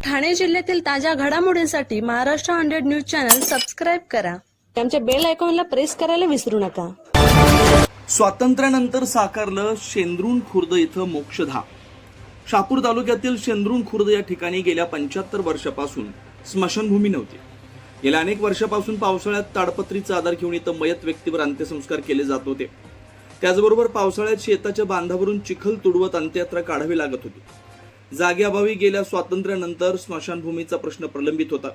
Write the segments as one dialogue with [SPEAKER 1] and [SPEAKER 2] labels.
[SPEAKER 1] ठाणे जिल्ह्यातील ताज्या घडामोडींसाठी महाराष्ट्र 100 न्यूज चॅनल सबस्क्राईब करा. आमच्या बेल आयकॉनला प्रेस करायला विसरू नका.
[SPEAKER 2] स्वातंत्र्यानंतर साकारलं शेंद्रुण खुर्द इथं मोक्षधाम. शहापूर तालुक्यातील शेंद्रुण खुर्द या ठिकाणी गेल्या 75 वर्षापासून स्मशानभूमी नव्हती. गेल्या अनेक वर्षापासून पावसाळ्यात ताडपत्री चादर घेऊन इथं मयत व्यक्तीवर अंत्यसंस्कार केले जात होते. त्याचबरोबर पावसाळ्यात शेताच्या बांधावरून चिखल तुडवत अंत्ययात्रा काढावी लागत होती. जागेअभावी गेल्या स्वातंत्र्यानंतर स्मशानभूमीचा प्रश्न प्रलंबित होता.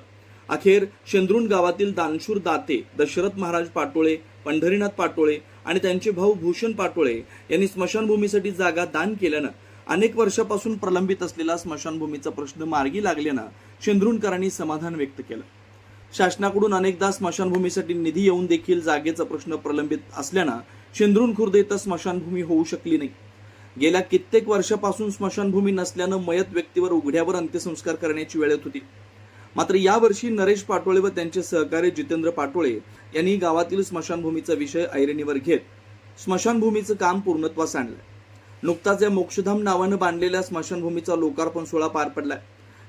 [SPEAKER 2] अखेर शेंद्रुण गावातील दानशूर दाते दशरथ महाराज पाटोळे, पंढरीनाथ पाटोळे आणि त्यांचे भाऊ भूषण पाटोळे यांनी स्मशानभूमीसाठी जागा दान केल्यानं अनेक वर्षापासून प्रलंबित असलेला स्मशानभूमीचा प्रश्न मार्गी लागल्यानं शेंद्रुणकरांनी समाधान व्यक्त केलं. शासनाकडून अनेकदा स्मशानभूमीसाठी निधी येऊन देखील जागेचा प्रश्न प्रलंबित असल्यानं शेंद्रुण खुर्द इथं स्मशानभूमी होऊ शकली नाही. गेल्या कित्येक वर्षापासून स्मशानभूमी नसल्यानं मयत व्यक्तीवर उघड्यावर अंत्यसंस्कार करण्याची वेळ येत होती. मात्र यावर्षी नरेश पाटोळे व त्यांचे सहकारी जितेंद्र पाटोळे यांनी गावातील स्मशानभूमीचा विषय ऐरणीवर घेत स्मशानभूमीचं काम पूर्णत्वास आणलं. नुकताच या मोक्षधाम नावानं बांधलेल्या स्मशानभूमीचा लोकार्पण सोहळा पार पडलाय.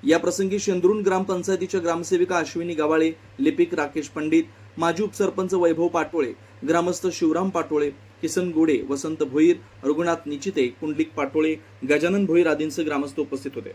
[SPEAKER 2] या प्रसंगी शेंद्रुण ग्रामपंचायतीच्या ग्रामसेविका अश्विनी गवाळे, लिपिक राकेश पंडित, माजी उपसरपंच वैभव पाटोळे, ग्रामस्थ शिवराम पाटोळे, किसन गोडे, वसंत भोईर, रघुनाथ निचिते, कुंडलिक पाटोळे, गजानन भोईर आदींसह ग्रामस्थ उपस्थित होते.